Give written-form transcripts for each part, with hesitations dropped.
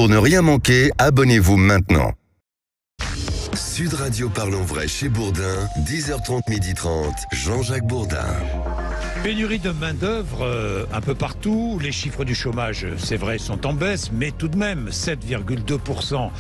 Pour ne rien manquer, abonnez-vous maintenant. Sud Radio parle en vrai chez Bourdin, 10h30, 12h30, Jean-Jacques Bourdin. Pénurie de main-d'œuvre un peu partout. Les chiffres du chômage, c'est vrai, sont en baisse, mais tout de même, 7,2%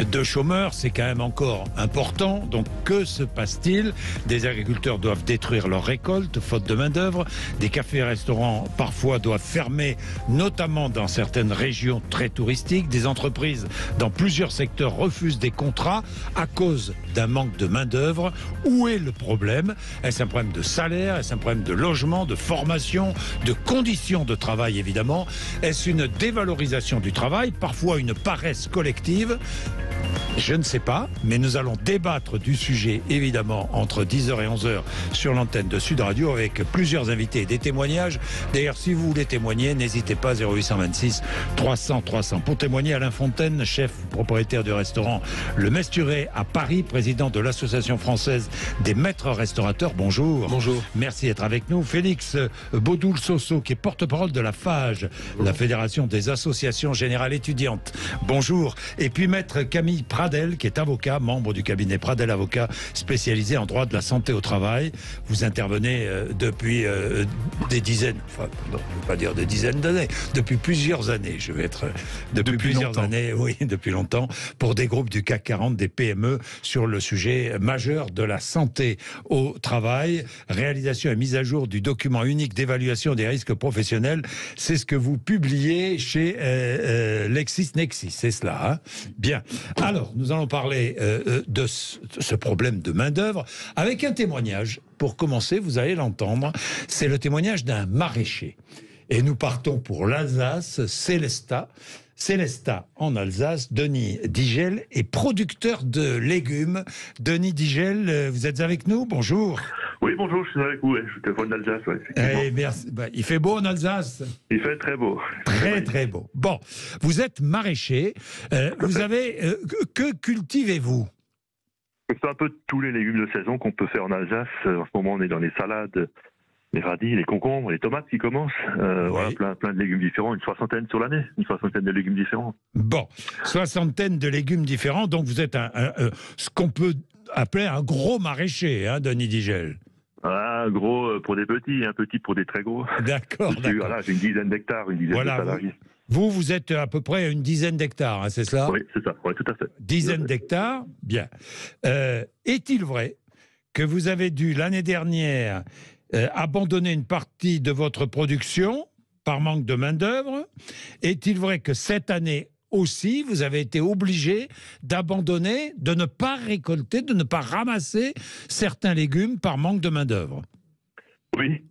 de chômeurs, c'est quand même encore important. Donc, que se passe-t-il? Des agriculteurs doivent détruire leurs récoltes, faute de main-d'œuvre. Des cafés et restaurants, parfois, doivent fermer, notamment dans certaines régions très touristiques. Des entreprises, dans plusieurs secteurs, refusent des contrats à cause d'un manque de main-d'œuvre. Où est le problème? Est-ce un problème de salaire? Est-ce un problème de logement, de formation, de conditions de travail évidemment? Est-ce une dévalorisation du travail, parfois une paresse collective? Je ne sais pas, mais nous allons débattre du sujet évidemment entre 10h et 11h sur l'antenne de Sud Radio avec plusieurs invités et des témoignages. D'ailleurs, si vous voulez témoigner, n'hésitez pas, 0826 300 300. Pour témoigner, Alain Fontaine, chef propriétaire du restaurant Le Mesturet à Paris, président de l'Association française des maîtres restaurateurs. Bonjour. Bonjour. Merci d'être avec nous. Félix Baudoul-Sosso, qui est porte-parole de la FAGE, la Fédération des associations générales étudiantes. Bonjour. Et puis maître Camille Pradel, qui est avocat, membre du cabinet Pradel Avocat, spécialisé en droit de la santé au travail. Vous intervenez depuis des dizaines, enfin, non, je ne veux pas dire des dizaines d'années, depuis plusieurs années, je vais être... Depuis plusieurs longtemps. années, oui, depuis longtemps, pour des groupes du CAC 40, des PME, sur le sujet majeur de la santé au travail. Réalisation et mise à jour du document unique d'évaluation des risques professionnels. C'est ce que vous publiez chez LexisNexis, c'est cela, hein? Bien. Alors, nous allons parler de ce problème de main-d'œuvre avec un témoignage. Pour commencer, vous allez l'entendre, c'est le témoignage d'un maraîcher. Et nous partons pour l'Alsace, Célestat en Alsace. Denis Digel est producteur de légumes. Denis Digel, vous êtes avec nous? Bonjour. Oui, bonjour, je suis avec vous. Je téléphone d'Alsace, effectivement. Merci. Il fait beau en Alsace? Il fait très beau. Très, très beau. Bon, vous êtes maraîcher. Vous avez... que cultivez-vous? C'est un peu tous les légumes de saison qu'on peut faire en Alsace. En ce moment, on est dans les salades, les radis, les concombres, les tomates qui commencent. Oui. Voilà, plein de légumes différents, une soixantaine sur l'année, une soixantaine de légumes différents. Bon, soixantaine de légumes différents. Donc vous êtes ce qu'on peut appeler un gros maraîcher, hein, Denis Digel. Ah, gros pour des petits, un petit pour des très gros. D'accord, d'accord. Voilà, j'ai une dizaine d'hectares, une dizaine Voilà, de salariés. vous êtes à peu près à une dizaine d'hectares, hein, c'est cela? Oui, c'est ça, oui, tout à fait. Dizaine d'hectares, bien. Est-il vrai que vous avez dû, l'année dernière, abandonner une partie de votre production par manque de main-d'œuvre? Est-il vrai que cette année aussi, vous avez été obligé d'abandonner, de ne pas récolter, de ne pas ramasser certains légumes par manque de main-d'œuvre? Oui,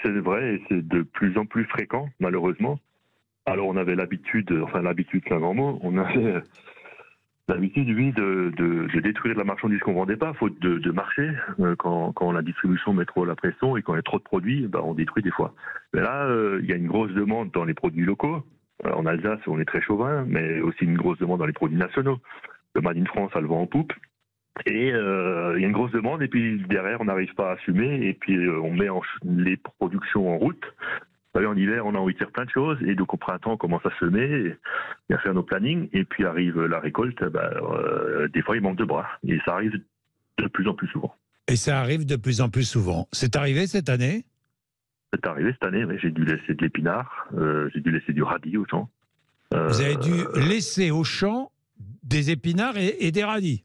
c'est vrai, et c'est de plus en plus fréquent, malheureusement. Alors on avait l'habitude, c'est un grand mot, on avait l'habitude, oui, de détruire la marchandise qu'on vendait pas, faute de marché. Quand la distribution met trop la pression et quand il y a trop de produits, on détruit des fois. Mais là, il y a une grosse demande dans les produits locaux. En Alsace, on est très chauvin, mais aussi une grosse demande dans les produits nationaux. Le Made in France, ça le vend en poupe. Et il y a une grosse demande, et puis derrière, on n'arrive pas à assumer, et puis on met les productions en route. Vous savez, en hiver, on a envie de faire plein de choses, et donc au printemps, on commence à semer, et à faire nos plannings, et puis arrive la récolte, des fois, il manque de bras. Et ça arrive de plus en plus souvent. Et ça arrive de plus en plus souvent. C'est arrivé cette année? C'est arrivé cette année, oui. J'ai dû laisser de l'épinard, j'ai dû laisser du radis au champ. Vous avez dû laisser au champ des épinards et des radis?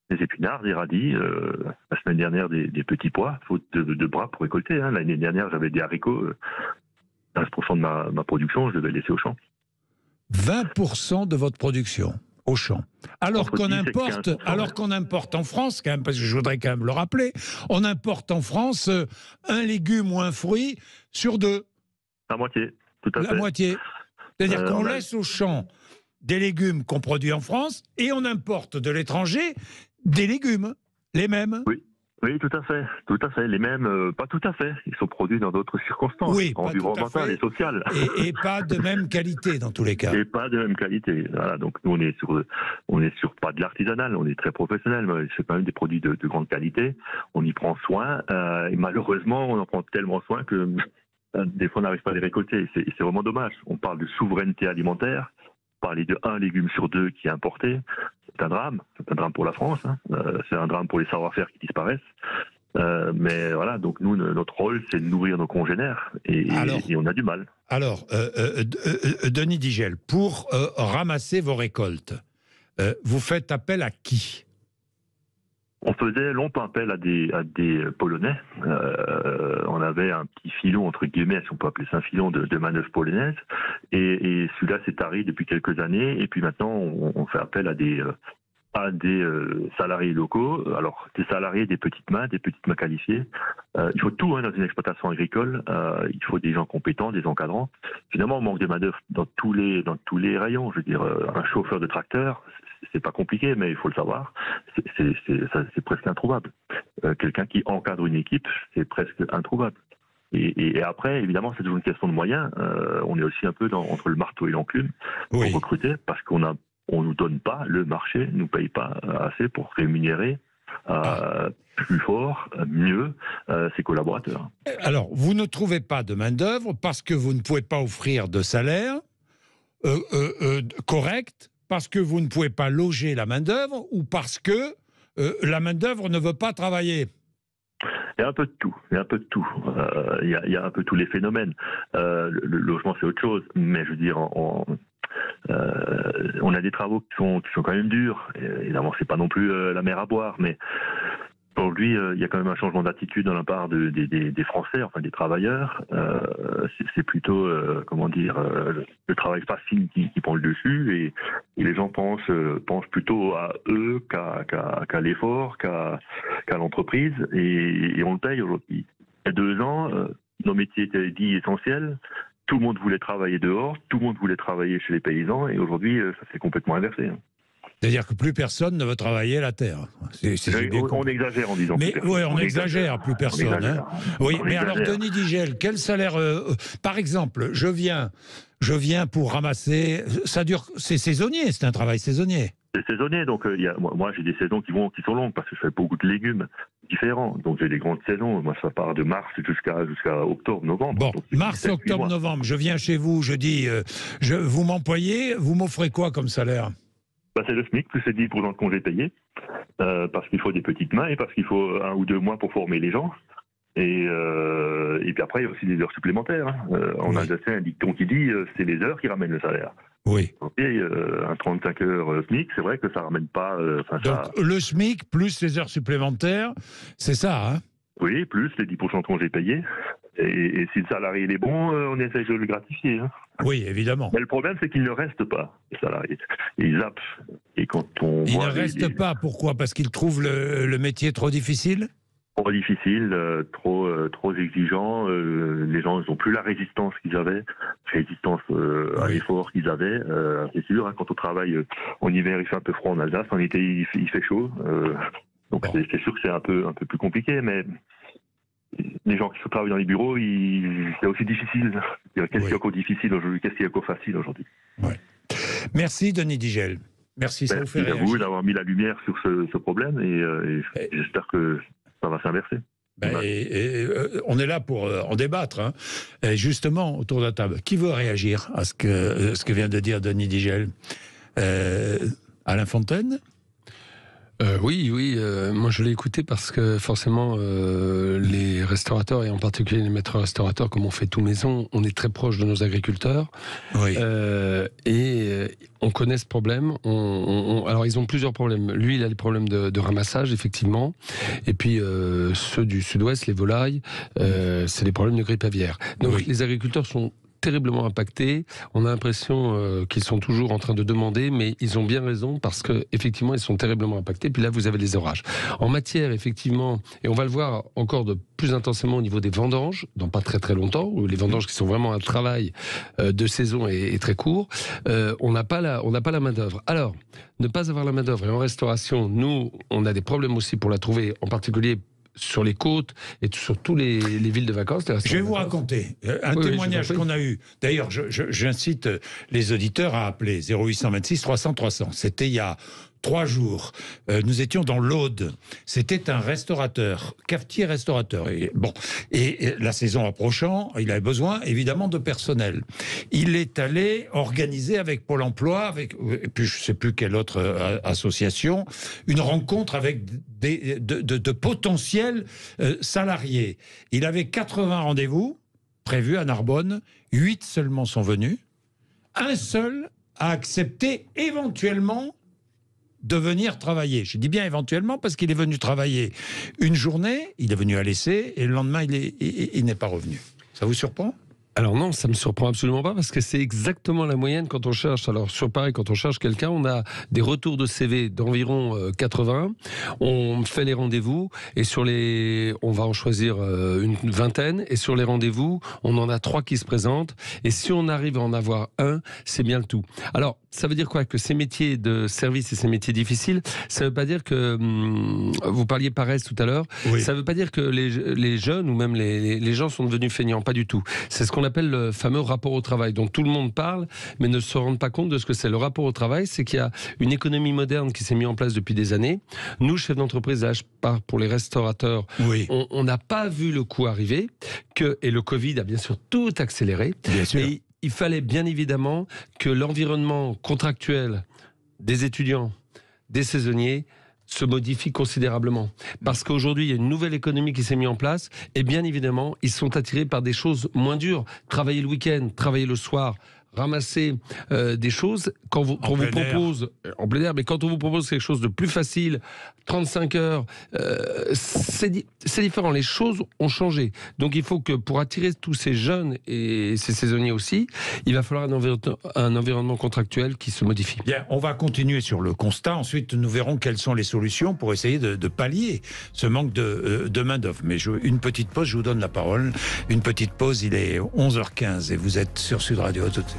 Des épinards, des radis, la semaine dernière des petits pois, faute de bras pour récolter. Hein. L'année dernière, j'avais des haricots, 15% de ma production, je devais laisser au champ. 20% de votre production au champ. Alors Entre qu'on 10 et importe, 15%, alors qu'on importe en France, quand même, parce que je voudrais quand même le rappeler, on importe en France un légume ou un fruit sur deux. La moitié, tout à fait. La moitié. C'est-à-dire qu'on on a- laisse au champ des légumes qu'on produit en France et on importe de l'étranger des légumes, les mêmes. Oui, tout à fait. Les mêmes, pas tout à fait. Ils sont produits dans d'autres circonstances, Oui, pas tout à environnementales fait. et sociales. Et pas de même qualité dans tous les cas. Et pas de même qualité. Voilà, donc nous on est sur pas de l'artisanal, on est très professionnel, mais c'est quand même des produits de grande qualité. On y prend soin, et malheureusement on en prend tellement soin que des fois on n'arrive pas à les récolter. C'est vraiment dommage. On parle de souveraineté alimentaire. parler de 1 légume sur 2 qui est importé. C'est un drame pour la France, hein. C'est un drame pour les savoir-faire qui disparaissent. Mais voilà, donc nous, notre rôle, c'est de nourrir nos congénères, et on a du mal. Alors, Denis Digel, pour ramasser vos récoltes, vous faites appel à qui ? On faisait longtemps appel à des Polonais. On avait un petit filon, entre guillemets, si on peut appeler ça un filon, de manœuvre polonaise. Et celui-là s'est tari depuis quelques années. Et puis maintenant, on fait appel à des salariés locaux. Alors, des salariés, des petites mains qualifiées. Il faut tout, hein, dans une exploitation agricole. Il faut des gens compétents, des encadrants. Finalement, on manque de main-d'œuvre dans tous les rayons. Je veux dire, un chauffeur de tracteur, c'est pas compliqué, mais il faut le savoir. C'est presque introuvable. Quelqu'un qui encadre une équipe, c'est presque introuvable. Et après, évidemment, c'est toujours une question de moyens. On est aussi un peu entre le marteau et l'enclume pour recruter, parce qu'on nous donne pas, le marché nous paye pas assez pour rémunérer plus fort, mieux ses collaborateurs. Alors, vous ne trouvez pas de main-d'œuvre parce que vous ne pouvez pas offrir de salaire correct, parce que vous ne pouvez pas loger la main-d'œuvre, ou parce que la main-d'œuvre ne veut pas travailler? Il y a un peu de tout. Il y a un peu tous les phénomènes. Le logement, c'est autre chose, mais je veux dire, on a des travaux qui sont quand même durs. Évidemment, c'est pas non plus la mer à boire, mais aujourd'hui, il y a quand même un changement d'attitude de la part des Français, enfin des travailleurs. C'est plutôt, le travail facile qui prend le dessus, et les gens pensent plutôt à eux qu'à l'effort, qu'à l'entreprise, et on le paye aujourd'hui. Il y a 2 ans, nos métiers étaient dits essentiels. Tout le monde voulait travailler dehors, tout le monde voulait travailler chez les paysans, et aujourd'hui, ça s'est complètement inversé. C'est-à-dire que plus personne ne veut travailler la terre. On exagère en disant. Mais oui, on exagère, plus personne. Hein. Oui, mais alors Denis Digel, quel salaire par exemple, je viens pour ramasser. Ça dure, c'est saisonnier, c'est un travail saisonnier. C'est saisonnier, donc moi j'ai des saisons qui sont longues parce que je fais beaucoup de légumes différents. Donc j'ai des grandes saisons. Moi ça part de mars jusqu'à octobre, novembre. Bon, mars, octobre, novembre. Je viens chez vous, je dis, vous m'employez, vous m'offrez quoi comme salaire? C'est le SMIC plus les 10% de congés payés, parce qu'il faut des petites mains et parce qu'il faut 1 ou 2 mois pour former les gens. Et puis après, il y a aussi des heures supplémentaires. On a un dicton qui dit c'est les heures qui ramènent le salaire. Oui. Et un 35 heures SMIC, c'est vrai que ça ramène pas. Donc le SMIC plus les heures supplémentaires, c'est ça, hein? Oui, plus les 10% de congés payés. Et si le salarié est bon, on essaie de le gratifier. Hein. Oui, évidemment. Mais le problème, c'est qu'il ne reste pas, les salariés. Ils zappent. Et quand on il ne reste pas, pourquoi? Parce qu'ils trouvent le métier trop difficile? Trop difficile, trop exigeant. Les gens n'ont plus la résistance qu'ils avaient, à l'effort qu'ils avaient. C'est sûr, hein, quand on travaille en hiver, il fait un peu froid en Alsace, en été, il fait chaud. Donc c'est sûr que c'est un peu plus compliqué, mais les gens qui travaillent dans les bureaux, c'est aussi difficile. Qu'est-ce qui est encore difficile aujourd'hui? Qu'est-ce qui est encore facile aujourd'hui? Merci Denis Digel. Merci, ça vous fait réagir. Merci à vous d'avoir mis la lumière sur ce problème, et j'espère que ça va s'inverser. On est là pour en débattre, hein. Et justement, autour de la table. Qui veut réagir à ce que vient de dire Denis Digel? Alain Fontaine? Oui, moi je l'ai écouté parce que forcément les restaurateurs, et en particulier les maîtres restaurateurs, comme on fait tout maison, on est très proche de nos agriculteurs. Oui. Et on connaît ce problème. Alors ils ont plusieurs problèmes. Lui, il a les problèmes de ramassage, effectivement. Et puis ceux du sud-ouest, les volailles, c'est les problèmes de grippe aviaire. Donc les agriculteurs sont terriblement impactés. On a l'impression qu'ils sont toujours en train de demander, mais ils ont bien raison parce que effectivement ils sont terriblement impactés. Puis là, vous avez les orages. En matière, effectivement, et on va le voir encore de plus intensément au niveau des vendanges, dans pas très très longtemps, où les vendanges qui sont vraiment un travail de saison et très court. On n'a pas la main d'œuvre. Alors, ne pas avoir la main d'œuvre, et en restauration, nous, on a des problèmes aussi pour la trouver, en particulier sur les côtes et sur toutes les villes de vacances. Je vais vous raconter un témoignage qu'on a eu. D'ailleurs, j'incite les auditeurs à appeler 0826 300 300. C'était il y a 3 jours. Nous étions dans l'Aude. C'était un restaurateur, cafetier-restaurateur. Et la saison approchant, il avait besoin évidemment de personnel. Il est allé organiser avec Pôle emploi, et puis je ne sais plus quelle autre association, une rencontre avec de potentiels salariés. Il avait 80 rendez-vous prévus à Narbonne, 8 seulement sont venus. Un seul a accepté éventuellement de venir travailler. Je dis bien éventuellement parce qu'il est venu travailler une journée, il est venu à l'essai et le lendemain il n'est pas revenu. Ça vous surprend ? Alors non, ça me surprend absolument pas parce que c'est exactement la moyenne quand on cherche. Alors pareil, quand on cherche quelqu'un, on a des retours de CV d'environ 80. On fait les rendez-vous et on va en choisir une vingtaine et sur les rendez-vous, on en a 3 qui se présentent et si on arrive à en avoir un, c'est bien le tout. Alors ça veut dire quoi ? Que ces métiers de service et ces métiers difficiles, ça veut pas dire que vous parliez paresse tout à l'heure. Oui. Ça veut pas dire que les jeunes ou même les gens sont devenus feignants, pas du tout. C'est ce qu'on appelle le fameux rapport au travail dont tout le monde parle mais ne se rend pas compte de ce que c'est. Le rapport au travail, c'est qu'il y a une économie moderne qui s'est mise en place depuis des années. Nous, chefs d'entreprise, là je parle pour les restaurateurs, oui. On n'a pas vu le coup arriver et le Covid a bien sûr tout accéléré. Bien sûr. Et il fallait bien évidemment que l'environnement contractuel des étudiants, des saisonniers se modifie considérablement. Parce qu'aujourd'hui, il y a une nouvelle économie qui s'est mise en place et bien évidemment, ils sont attirés par des choses moins dures. Travailler le week-end, travailler le soir, ramasser des choses quand on vous propose en plein air, mais quand on vous propose quelque chose de plus facile, 35 heures, c'est différent. Les choses ont changé. Donc il faut que pour attirer tous ces jeunes et ces saisonniers aussi, il va falloir un environnement contractuel qui se modifie. Bien, on va continuer sur le constat. Ensuite, nous verrons quelles sont les solutions pour essayer de pallier ce manque de main-d'œuvre. Mais une petite pause, je vous donne la parole. Une petite pause, il est 11h15 et vous êtes sur Sud Radio. Tout de suite.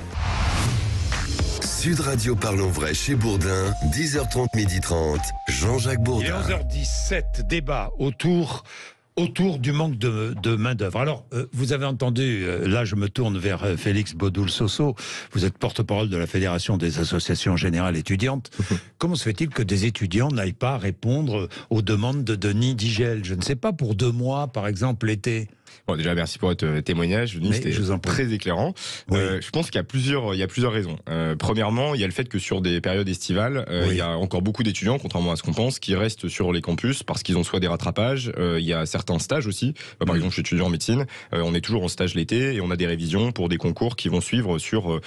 Sud Radio Parlons Vrai chez Bourdin, 10h30, 12h30, Jean-Jacques Bourdin. Il est 11h17, débat autour du manque de main-d'œuvre. Alors, vous avez entendu, là je me tourne vers Félix Bodul-Sosso, vous êtes porte-parole de la Fédération des associations générales étudiantes. Comment se fait-il que des étudiants n'aillent pas répondre aux demandes de Denis Digel ? Je ne sais pas, pour 2 mois, par exemple, l'été. Bon, déjà, merci pour votre témoignage, Denis, c'était très éclairant. Oui. Je pense qu'il y a plusieurs raisons. Premièrement, il y a le fait que sur des périodes estivales, il y a encore beaucoup d'étudiants, contrairement à ce qu'on pense, qui restent sur les campus parce qu'ils ont soit des rattrapages, il y a certains stages aussi. Par exemple, je suis étudiant en médecine, on est toujours en stage l'été et on a des révisions pour des concours qui vont suivre sur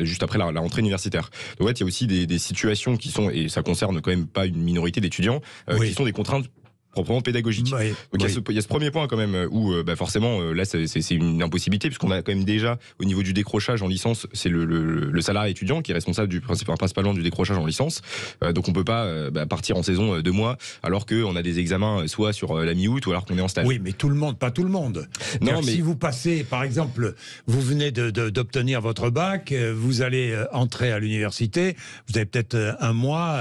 juste après la rentrée universitaire. Donc, en fait, il y a aussi des situations qui sont, et ça concerne quand même pas une minorité d'étudiants, qui sont des contraintes proprement pédagogique. Donc il y a ce premier point quand même où forcément là c'est une impossibilité puisqu'on a quand même déjà au niveau du décrochage en licence, c'est le salarié étudiant qui est responsable principalement du décrochage en licence. Donc on peut pas partir en saison 2 mois alors qu'on a des examens soit sur la mi-août ou alors qu'on est en stage. Oui, mais pas tout le monde. Non, mais si vous passez, par exemple, vous venez d'obtenir votre bac, vous allez entrer à l'université, vous avez peut-être 1 mois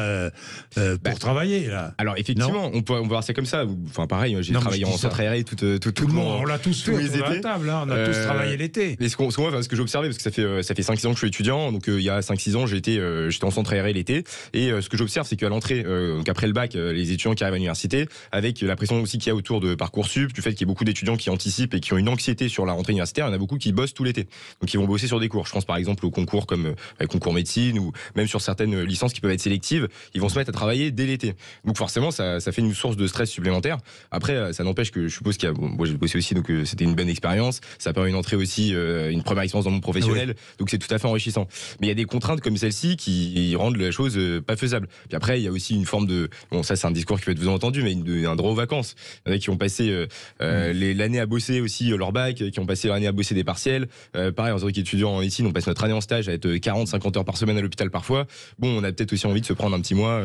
pour travailler là. Alors effectivement, on peut voir ça comme ça. Enfin pareil, j'ai travaillé en centre aéré tout le monde. On l'a tous fait autour de la table, hein. On a tous travaillé l'été. Mais ce que j'ai observé, parce que ça fait 5-6 ans que je suis étudiant, donc il y a 5-6 ans j'étais en centre aéré l'été, et ce que j'observe c'est qu'à l'entrée, donc après le bac, les étudiants qui arrivent à l'université, avec la pression aussi qu'il y a autour de Parcoursup, du fait qu'il y a beaucoup d'étudiants qui anticipent et qui ont une anxiété sur la rentrée universitaire, il y en a beaucoup qui bossent tout l'été. Donc ils vont bosser sur des cours. Je pense par exemple aux concours comme les concours médecine ou même sur certaines licences qui peuvent être sélectives, ils vont se mettre à travailler dès l'été. Donc forcément ça fait une source de stress supplémentaire. Après, ça n'empêche que je suppose qu'il y a, moi j'ai bossé aussi, donc c'était une bonne expérience. Ça permet une entrée aussi, une première expérience dans le monde professionnel. Oui. Donc c'est tout à fait enrichissant. Mais il y a des contraintes comme celle-ci qui rendent la chose pas faisable. Puis après, il y a aussi une forme de, bon ça c'est un discours qui peut être vous entendu, mais un droit aux vacances. Il y en a qui ont passé l'année à bosser aussi leur bac, qui ont passé l'année à bosser des partiels. Pareil, en tant qu'étudiant en médecine, on passe notre année en stage à être 40-50 heures par semaine à l'hôpital parfois. Bon, on a peut-être aussi envie de se prendre un petit mois.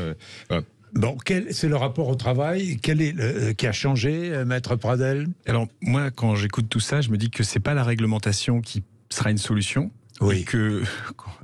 Voilà. Bon, c'est le rapport au travail. Quel est qui a changé, Maître Pradel ? Alors moi, quand j'écoute tout ça, je me dis que c'est pas la réglementation qui sera une solution. Oui. Et que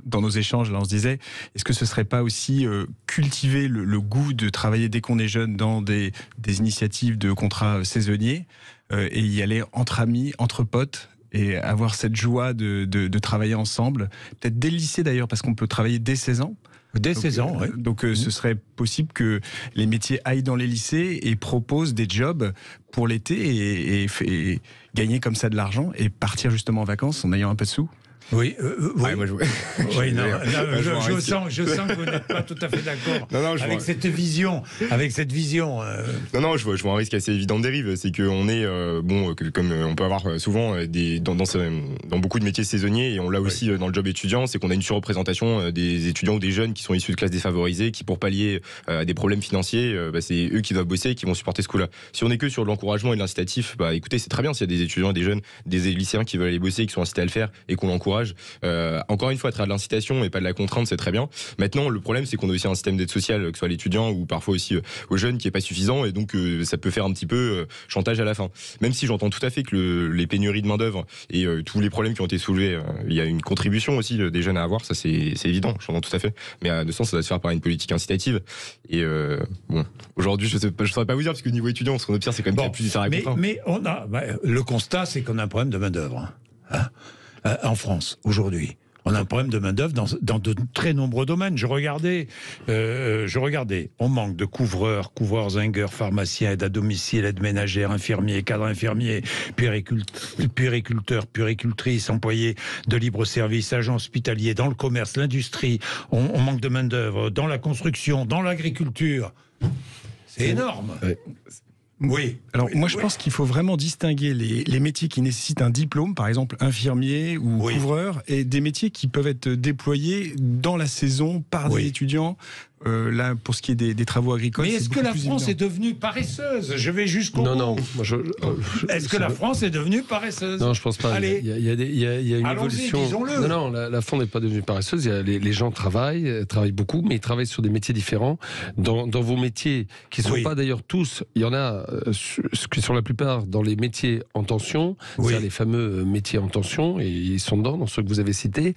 dans nos échanges, là, on se disait, est-ce que ce serait pas aussi cultiver le goût de travailler dès qu'on est jeune dans des initiatives de contrats saisonniers et y aller entre amis, entre potes, et avoir cette joie de travailler ensemble, peut-être dès le lycée d'ailleurs, parce qu'on peut travailler dès 16 ans. Dès 16 ans, oui. Donc ce serait possible que les métiers aillent dans les lycées et proposent des jobs pour l'été et gagner comme ça de l'argent et partir justement en vacances en ayant un peu de sous. Oui, Ouais, moi, je sens que vous n'êtes pas tout à fait d'accord avec cette vision. Non, je vois un risque assez évident de dérive. C'est qu'on est, comme on peut avoir souvent dans beaucoup de métiers saisonniers, et on l'a aussi dans le job étudiant, c'est qu'on a une surreprésentation des étudiants ou des jeunes qui sont issus de classes défavorisées, qui pour pallier à des problèmes financiers, c'est eux qui doivent bosser et qui vont supporter ce coup-là. Si on est que sur l'encouragement et l'incitatif, écoutez, c'est très bien s'il y a des étudiants et des jeunes, des lycéens qui veulent aller bosser, qui sont incités à le faire et qu'on l'encourage. Encore une fois, à travers de l'incitation et pas de la contrainte, c'est très bien. Maintenant, le problème, c'est qu'on a aussi un système d'aide sociale, que ce soit à l'étudiant ou parfois aussi aux jeunes, qui est pas suffisant, et donc ça peut faire un petit peu chantage à la fin. Même si j'entends tout à fait que les pénuries de main d'œuvre et tous les problèmes qui ont été soulevés, il y a une contribution aussi des jeunes à avoir, ça c'est évident, j'entends tout à fait. Mais à 200, ça doit se faire par une politique incitative. Et aujourd'hui, je saurais pas vous dire, parce que niveau étudiant, ce qu'on observe, c'est quand même plus à contraindre. Mais le constat, c'est qu'on a un problème de main d'œuvre. En France, aujourd'hui. On a un problème de main-d'œuvre dans de très nombreux domaines. Je regardais, on manque de couvreurs, zingers, pharmaciens, aides à domicile, aides ménagères, infirmiers, cadres infirmiers, puériculteurs, puéricultrices, employés de libre-service, agents hospitaliers, dans le commerce, l'industrie. On manque de main-d'œuvre dans la construction, dans l'agriculture. C'est énorme. Ouais. Oui. Alors moi je pense qu'il faut vraiment distinguer les métiers qui nécessitent un diplôme, par exemple infirmier ou couvreur, et des métiers qui peuvent être déployés dans la saison par des étudiants. Là, pour ce qui est des travaux agricoles. Mais est-ce que la France est devenue paresseuse? Je vais jusqu'au bout. Non. Est-ce que la France est devenue paresseuse? Non, je pense pas. Allez. Il y a une évolution. Disons-le. Non, la France n'est pas devenue paresseuse. Les gens travaillent beaucoup, mais ils travaillent sur des métiers différents. Dans vos métiers, qui ne sont pas d'ailleurs tous, il y en a qui sont la plupart dans les métiers en tension, c'est-à-dire les fameux métiers en tension, et ils sont dans ceux que vous avez cités.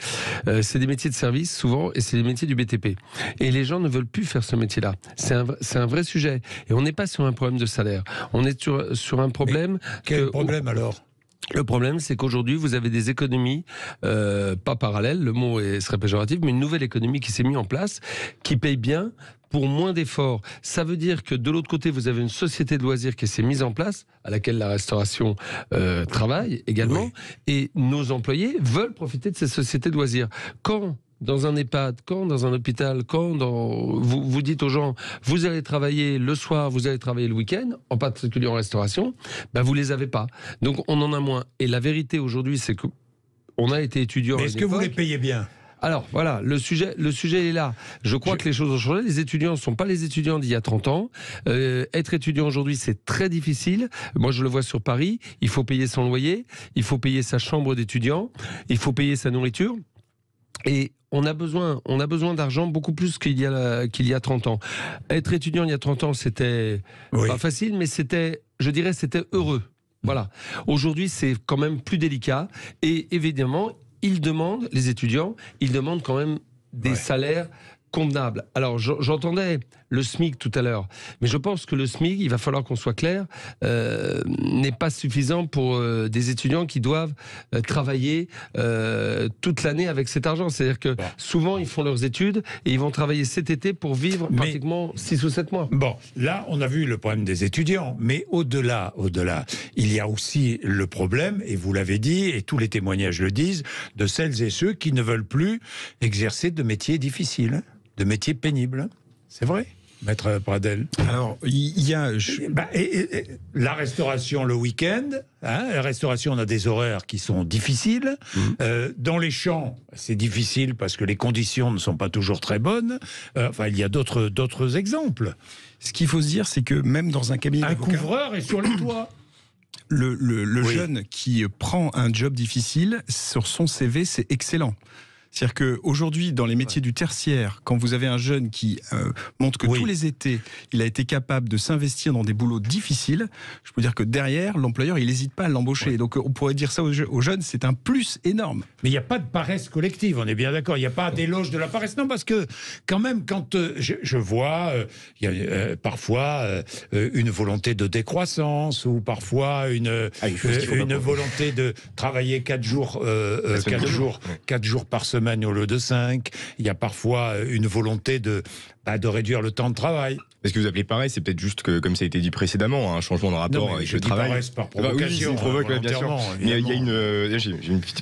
C'est des métiers de service, souvent, et c'est des métiers du BTP. Et les gens ne veulent plus faire ce métier-là. C'est un vrai sujet. Et on n'est pas sur un problème de salaire. On est sur un problème... Quel problème alors ? Le problème, c'est qu'aujourd'hui, vous avez des économies, pas parallèles, le mot serait péjoratif, mais une nouvelle économie qui s'est mise en place, qui paye bien pour moins d'efforts. Ça veut dire que de l'autre côté, vous avez une société de loisirs qui s'est mise en place, à laquelle la restauration travaille également, et nos employés veulent profiter de ces sociétés de loisirs. Quand dans un EHPAD, quand dans un hôpital, vous dites aux gens, vous allez travailler le soir, vous allez travailler le week-end, en particulier en restauration, vous les avez pas. Donc on en a moins. Et la vérité aujourd'hui, c'est que on a été étudiant. Mais est-ce que vous les payez bien ? Alors voilà, le sujet est là. Je crois que les choses ont changé. Les étudiants ne sont pas les étudiants d'il y a 30 ans. Être étudiant aujourd'hui, c'est très difficile. Moi, je le vois sur Paris. Il faut payer son loyer, il faut payer sa chambre d'étudiant, il faut payer sa nourriture. Et on a besoin d'argent beaucoup plus qu'il y a 30 ans. Être étudiant il y a 30 ans, c'était pas facile, mais c'était heureux. Voilà. Aujourd'hui, c'est quand même plus délicat. Et évidemment, les étudiants, ils demandent quand même des salaires convenables. Alors, j'entendais le SMIC tout à l'heure, mais je pense que le SMIC, il va falloir qu'on soit clair, n'est pas suffisant pour des étudiants qui doivent travailler toute l'année avec cet argent. C'est-à-dire que souvent, ils font leurs études et ils vont travailler cet été pour vivre pratiquement 6 ou 7 mois. Bon, là, on a vu le problème des étudiants, mais au-delà, il y a aussi le problème, et vous l'avez dit, et tous les témoignages le disent, de celles et ceux qui ne veulent plus exercer de métiers difficiles, de métiers pénibles. C'est vrai, Maître Pradel. Alors, il y a... la restauration le week-end, la restauration, on a des horaires qui sont difficiles. Dans les champs, c'est difficile parce que les conditions ne sont pas toujours très bonnes. Il y a d'autres exemples. Ce qu'il faut se dire, c'est que même dans un cabinet d'avocat... Un couvreur est sur les toits. Le jeune qui prend un job difficile, sur son CV, c'est excellent. C'est-à-dire qu'aujourd'hui, dans les métiers du tertiaire, quand vous avez un jeune qui montre que tous les étés, il a été capable de s'investir dans des boulots difficiles, je peux dire que derrière, l'employeur, il n'hésite pas à l'embaucher. Donc on pourrait dire ça aux jeunes, c'est un plus énorme. Mais il n'y a pas de paresse collective, on est bien d'accord. Il n'y a pas d'éloge de la paresse. Non, parce que quand même, quand je vois, il y a parfois une volonté de décroissance, ou parfois une volonté de travailler 4 jours par semaine, semaine au lieu de 5. Il y a parfois une volonté de réduire le temps de travail. Ce que vous appelez pareil, c'est peut-être juste que, comme ça a été dit précédemment, un changement de rapport avec le travail. Paresse par provocation. Oui, provoque, bien sûr. Mais il y a j'ai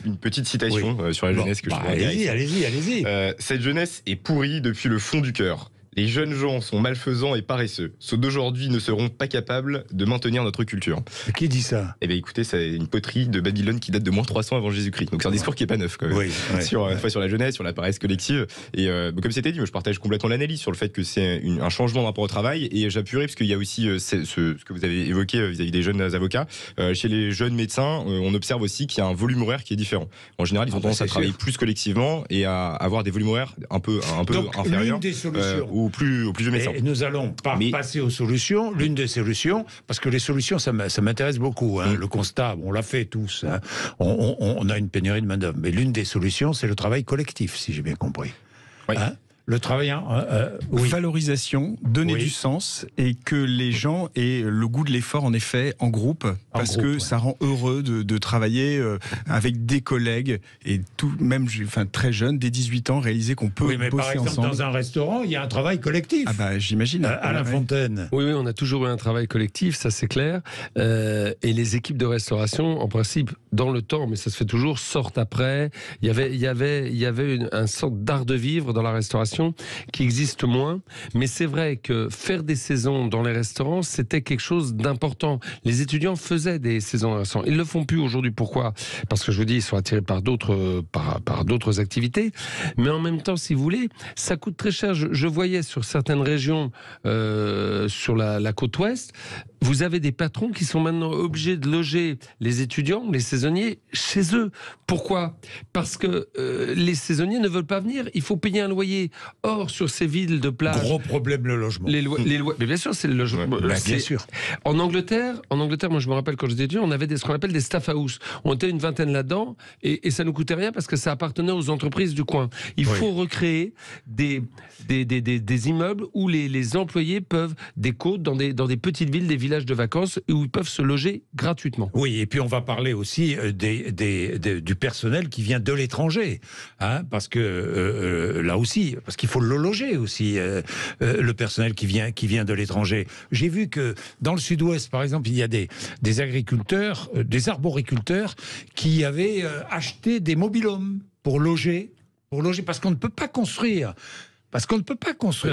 une petite citation sur la jeunesse que je trouve intéressante. Allez-y. Cette jeunesse est pourrie depuis le fond du cœur. Les jeunes gens sont malfaisants et paresseux. Ceux d'aujourd'hui ne seront pas capables de maintenir notre culture. Qui dit ça ? Eh bien, écoutez, c'est une poterie de Babylone qui date de moins 300 avant Jésus-Christ. Donc c'est un discours qui est pas neuf, quand même. Sur la jeunesse, sur la paresse collective. Et comme c'était dit, moi, je partage complètement l'analyse sur le fait que c'est un changement de rapport au travail. Et j'appuierai parce qu'il y a aussi ce que vous avez évoqué vis-à-vis des jeunes avocats. Chez les jeunes médecins, on observe aussi qu'il y a un volume horaire qui est différent. En général, ils ont tendance à travailler plus collectivement et à avoir des volumes horaires un peu inférieurs. L'une des solutions. Au plus jeune médecin. Et nous allons passer aux solutions. L'une des solutions, parce que les solutions, ça m'intéresse beaucoup. Le constat, on l'a fait tous. On a une pénurie de main-d'œuvre. Mais l'une des solutions, c'est le travail collectif, si j'ai bien compris. Oui. Le travail, valorisation, donner du sens et que les gens aient le goût de l'effort, en effet, en groupe, parce que ça rend heureux de travailler avec des collègues et tout, même très jeune, dès 18 ans, réaliser qu'on peut bosser par exemple, ensemble. Dans un restaurant, il y a un travail collectif. J'imagine. Alain Fontaine. Oui, on a toujours eu un travail collectif, ça c'est clair. Et les équipes de restauration, en principe, dans le temps, mais ça se fait toujours, sortent après. Il y avait un sorte d'art de vivre dans la restauration qui existe moins, mais c'est vrai que faire des saisons dans les restaurants, c'était quelque chose d'important. Les étudiants faisaient des saisons dans les restaurants. Ils le font plus aujourd'hui. Pourquoi ? Parce que je vous dis, ils sont attirés par d'autres activités. Mais en même temps, si vous voulez, ça coûte très cher. Je voyais sur certaines régions, sur la côte ouest, vous avez des patrons qui sont maintenant obligés de loger les étudiants, les saisonniers, chez eux. Pourquoi ? Parce que les saisonniers ne veulent pas venir. Il faut payer un loyer. Or, sur ces villes de plage... Gros problème, le logement. Mais bien sûr, c'est le logement. Bien sûr. En Angleterre, moi je me rappelle quand j'étais étudiant, on avait ce qu'on appelle des staff house. On était une vingtaine là-dedans et ça ne nous coûtait rien parce que ça appartenait aux entreprises du coin. Il faut recréer des immeubles où les employés peuvent, des côtes, dans des petites villes, des villages de vacances, où ils peuvent se loger gratuitement. Oui, et puis on va parler aussi du personnel qui vient de l'étranger. Parce que là aussi, parce qu'il faut le loger aussi, le personnel qui vient de l'étranger. J'ai vu que dans le sud-ouest, par exemple, il y a des agriculteurs, des arboriculteurs qui avaient acheté des mobil-homes pour loger, parce qu'on ne peut pas construire.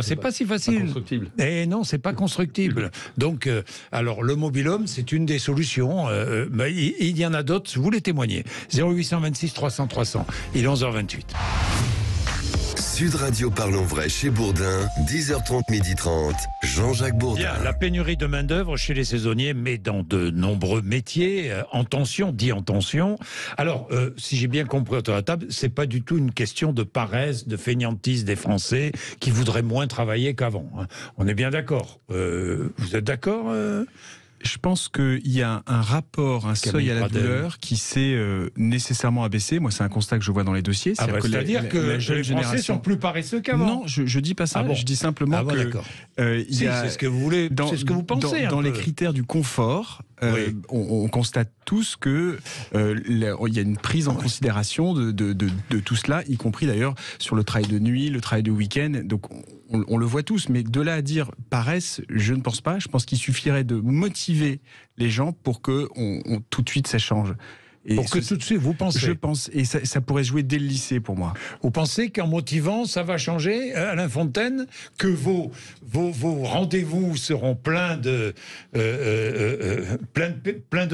C'est pas si facile. Pas constructible. Et non, c'est pas constructible. Donc, alors le mobil-home, c'est une des solutions. Mais il y en a d'autres. Vous les témoignez. 0826 300 300. Il est 11h28. Sud Radio Parlons Vrai chez Bourdin, 10h30, 12h30, Jean-Jacques Bourdin. Bien, la pénurie de main-d'œuvre chez les saisonniers, mais dans de nombreux métiers, en tension. Alors, si j'ai bien compris autour de la table, c'est pas du tout une question de paresse, de fainéantise des Français qui voudraient moins travailler qu'avant. On est bien d'accord. Vous êtes d'accord Je pense qu'il y a un rapport, un seuil à la douleur qui s'est nécessairement abaissé. Moi, c'est un constat que je vois dans les dossiers. C'est-à-dire que la jeune les Français sont plus paresseux qu'avant. Non, je dis pas ça. Je dis simplement que c'est ce que vous voulez, c'est ce que vous pensez. Dans les critères du confort, on constate tous que il y a une prise en considération de tout cela, y compris d'ailleurs sur le travail de nuit, le travail de week-end. Donc on le voit tous, mais de là à dire paresse, je ne pense pas. Je pense qu'il suffirait de motiver les gens pour que tout de suite ça change. Et pour que tout de suite, vous pensez ? Je pense, et ça pourrait jouer dès le lycée pour moi. Vous pensez qu'en motivant, ça va changer, Alain Fontaine, que vos rendez-vous seront pleins de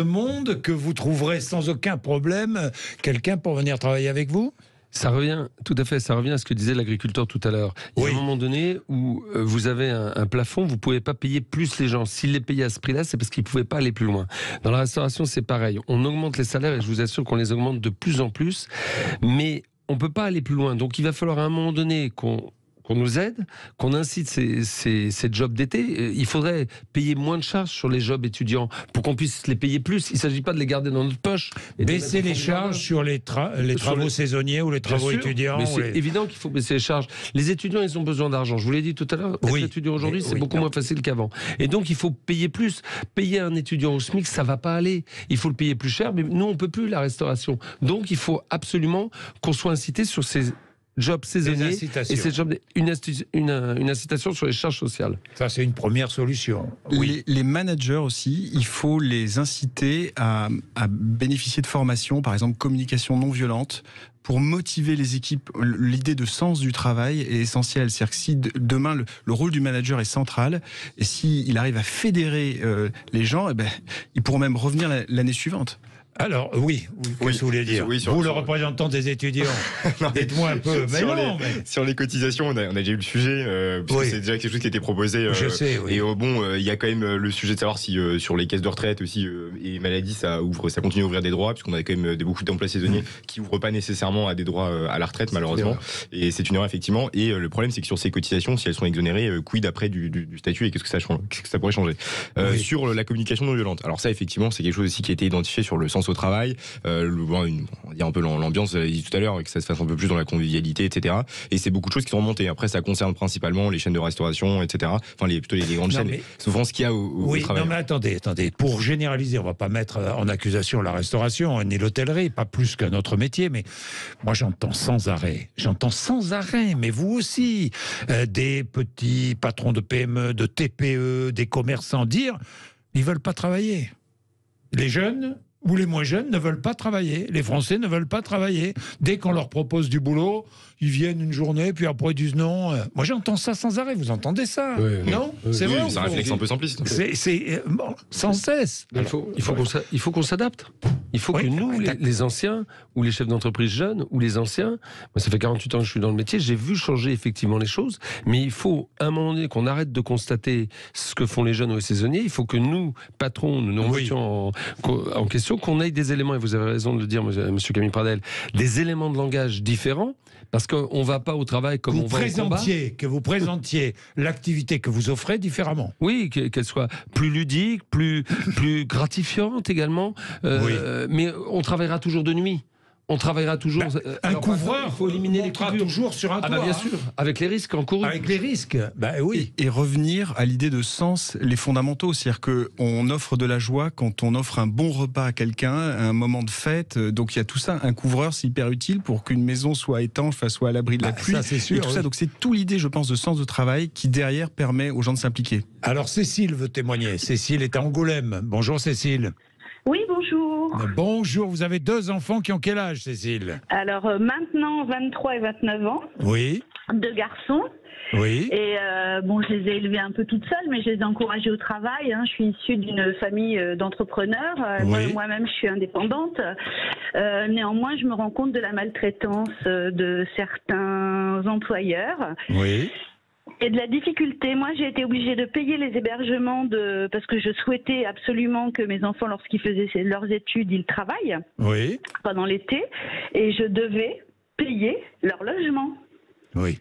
monde, que vous trouverez sans aucun problème quelqu'un pour venir travailler avec vous ? Ça revient, tout à fait, ça revient à ce que disait l'agriculteur tout à l'heure. Il y a un moment donné où vous avez un plafond, vous ne pouvez pas payer plus les gens. S'ils les payaient à ce prix-là, c'est parce qu'ils ne pouvaient pas aller plus loin. Dans la restauration, c'est pareil. On augmente les salaires et je vous assure qu'on les augmente de plus en plus, mais on ne peut pas aller plus loin. Donc il va falloir à un moment donné qu'on nous aide, qu'on incite ces jobs d'été. Il faudrait payer moins de charges sur les jobs étudiants pour qu'on puisse les payer plus. Il ne s'agit pas de les garder dans notre poche. Baisser les charges sur les travaux saisonniers ou les travaux étudiants. Mais c'est évident qu'il faut baisser les charges. Les étudiants, ils ont besoin d'argent. Je vous l'ai dit tout à l'heure. Être étudiant aujourd'hui, c'est beaucoup moins facile qu'avant. Et donc, il faut payer plus. Payer un étudiant au SMIC, ça ne va pas aller. Il faut le payer plus cher, mais nous, on ne peut plus, la restauration. Donc, il faut absolument qu'on soit incité sur ces job saisonnier et ces jobs, une incitation sur les charges sociales. Ça, c'est une première solution. Oui. Les managers aussi, il faut les inciter à bénéficier de formations, par exemple communication non violente, pour motiver les équipes. L'idée de sens du travail est essentielle. C'est-à-dire que si demain le rôle du manager est central, et s'il arrive à fédérer les gens, eh ben, ils pourront même revenir l'année suivante. Alors, qu'est-ce que vous voulez dire? Vous, le représentant des étudiants, dites-moi un peu. Sur les cotisations, on a déjà eu le sujet, parce que c'est déjà quelque chose qui a été proposé. Je sais, Et il y a quand même le sujet de savoir si sur les caisses de retraite aussi et maladie, ça continue à ouvrir des droits, puisqu'on a quand même beaucoup d'emplois saisonniers qui n'ouvrent pas nécessairement à des droits à la retraite, malheureusement. Et c'est une erreur, effectivement. Et le problème, c'est que sur ces cotisations, si elles sont exonérées, quid après du statut et qu'est-ce que ça pourrait changer sur la communication non violente. Alors ça, effectivement, c'est quelque chose aussi qui a été identifié sur le sens au travail, on dit un peu l'ambiance, vous l'avez dit tout à l'heure, que ça se fasse un peu plus dans la convivialité, etc. Et c'est beaucoup de choses qui sont remontées. Après, ça concerne principalement les chaînes de restauration, etc. Enfin, plutôt les grandes chaînes. Souvent, ce qu'il y a au travail. Non, mais attendez. Pour généraliser, on ne va pas mettre en accusation la restauration ni l'hôtellerie, pas plus qu'un autre métier, mais moi, j'entends sans arrêt, mais vous aussi, des petits patrons de PME, de TPE, des commerçants dire, ils ne veulent pas travailler. Les jeunes ou les moins jeunes ne veulent pas travailler. Les Français ne veulent pas travailler. Dès qu'on leur propose du boulot, ils viennent une journée, puis après ils disent non. Moi j'entends ça sans arrêt. Vous entendez ça? Non, c'est vrai. C'est un réflexe un peu simpliste. C'est sans cesse. Il faut qu'on s'adapte. Il faut que nous, les anciens, ou les chefs d'entreprise jeunes, ou les anciens, moi ça fait 48 ans que je suis dans le métier, j'ai vu changer effectivement les choses, mais il faut à un moment donné qu'on arrête de constater ce que font les jeunes ou les saisonniers. Il faut que nous, patrons, nous remettions en question, qu'on ait des éléments, et vous avez raison de le dire, monsieur Camille Pradel, des éléments de langage différents, parce qu'on ne va pas au travail comme on va au combat. Que vous présentiez l'activité que vous offrez différemment. Oui, qu'elle soit plus ludique, plus gratifiante également. Mais on travaillera toujours de nuit. On travaillera toujours. Un couvreur, il faut éliminer les coupures. Toujours sur un toit. Bien sûr, avec les risques encourus. Avec les risques, oui. Et revenir à l'idée de sens, les fondamentaux. C'est-à-dire qu'on offre de la joie quand on offre un bon repas à quelqu'un, un moment de fête. Donc il y a tout ça. Un couvreur, c'est hyper utile pour qu'une maison soit étanche, soit à l'abri de la pluie. Ça, c'est sûr, et tout ça. Donc c'est tout l'idée, je pense, de sens de travail qui derrière permet aux gens de s'impliquer. Alors Cécile veut témoigner. Cécile est à Angoulême. Bonjour Cécile. Oui, bonjour. Bonjour, vous avez 2 enfants qui ont quel âge, Cécile? Alors maintenant 23 et 29 ans. Oui. 2 garçons. Oui. Et je les ai élevés un peu toute seule, mais je les ai encouragés au travail. Je suis issue d'une famille d'entrepreneurs. Moi-même, je suis indépendante. Néanmoins, je me rends compte de la maltraitance de certains employeurs. Oui. Et de la difficulté. Moi, j'ai été obligée de payer les hébergements parce que je souhaitais absolument que mes enfants, lorsqu'ils faisaient leurs études, ils travaillent pendant l'été. Et je devais payer leur logement. Oui.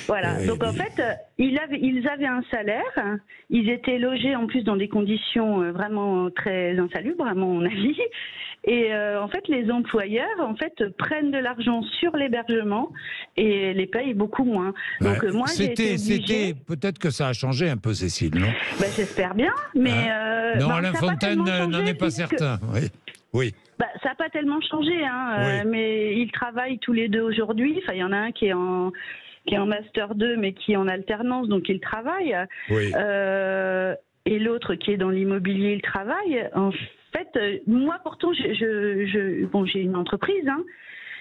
Voilà. Donc en fait, ils avaient un salaire. Ils étaient logés en plus dans des conditions vraiment très insalubres, à mon avis. Et en fait, les employeurs prennent de l'argent sur l'hébergement et les payent beaucoup moins. Donc moi, j'ai été obligée... Peut-être que ça a changé un peu, Cécile, non? J'espère bien, mais... non, Alain Fontaine n'en est pas certain. Oui. Ça n'a pas tellement changé, mais ils travaillent tous les deux aujourd'hui. Enfin, il y en a un qui est en Master 2, mais qui est en alternance, donc il travaille. Oui. Et l'autre qui est dans l'immobilier, il travaille. En fait, moi, pourtant, j'ai une entreprise,